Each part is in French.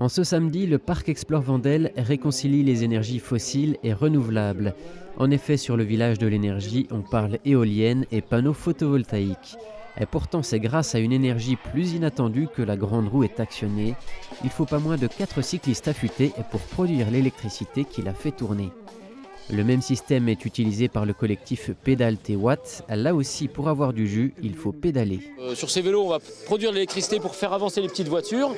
En ce samedi, le parc Explore Vendel réconcilie les énergies fossiles et renouvelables. En effet, sur le village de l'énergie, on parle éolienne et panneaux photovoltaïques. Et pourtant, c'est grâce à une énergie plus inattendue que la grande roue est actionnée. Il faut pas moins de 4 cyclistes affûtés pour produire l'électricité qui la fait tourner. Le même système est utilisé par le collectif Pédale tes watts. Là aussi, pour avoir du jus, il faut pédaler. Sur ces vélos, on va produire de l'électricité pour faire avancer les petites voitures.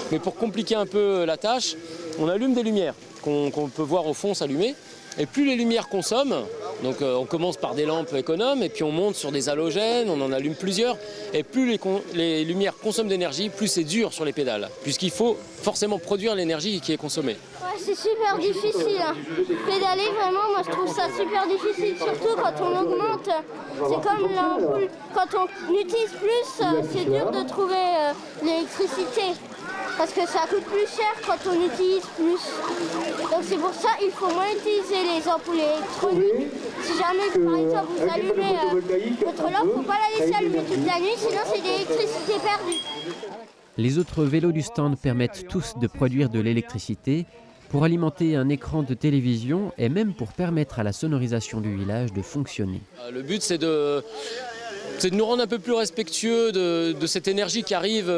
Mais pour compliquer un peu la tâche, on allume des lumières qu'on peut voir au fond s'allumer. Et plus les lumières consomment, donc on commence par des lampes économes et puis on monte sur des halogènes, on en allume plusieurs. Et plus les lumières consomment d'énergie, plus c'est dur sur les pédales. Puisqu'il faut forcément produire l'énergie qui est consommée. Ouais, c'est super difficile. Pédaler, vraiment, moi je trouve ça super difficile. Surtout quand on augmente, c'est comme l'ampoule. Quand on utilise plus, c'est dur de trouver l'électricité. Parce que ça coûte plus cher quand on utilise plus. Donc c'est pour ça qu'il faut moins utiliser les ampoules électroniques. Si jamais, par exemple, vous allumez votre lampe, il ne faut pas la laisser allumer toute la nuit, sinon c'est de l'électricité perdue. Les autres vélos du stand permettent tous de produire de l'électricité pour alimenter un écran de télévision et même pour permettre à la sonorisation du village de fonctionner. Le but, c'est de nous rendre un peu plus respectueux de cette énergie qui arrive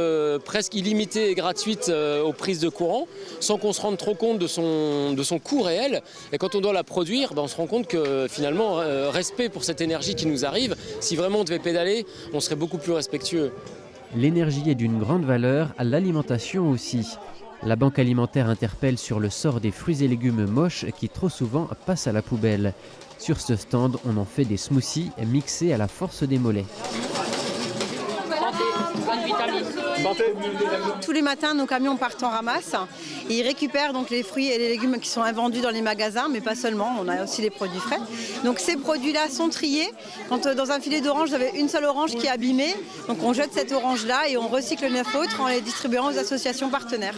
presque illimitée et gratuite aux prises de courant, sans qu'on se rende trop compte de son coût réel. Et quand on doit la produire, on se rend compte que finalement, respect pour cette énergie qui nous arrive, si vraiment on devait pédaler, on serait beaucoup plus respectueux. L'énergie est d'une grande valeur, l'alimentation aussi. La banque alimentaire interpelle sur le sort des fruits et légumes moches qui trop souvent passent à la poubelle. Sur ce stand, on en fait des smoothies mixés à la force des mollets. Tous les matins, nos camions partent en ramasse et ils récupèrent donc les fruits et les légumes qui sont invendus dans les magasins, mais pas seulement, on a aussi les produits frais. Donc ces produits-là sont triés. Quand dans un filet d'orange, vous avez une seule orange qui est abîmée, donc on jette cette orange-là et on recycle 9 autres en les distribuant aux associations partenaires.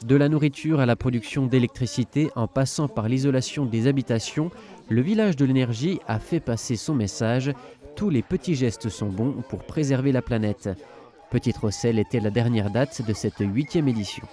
De la nourriture à la production d'électricité, en passant par l'isolation des habitations, le village de l'énergie a fait passer son message. Tous les petits gestes sont bons pour préserver la planète. Petite Rosselle était la dernière date de cette 8e édition.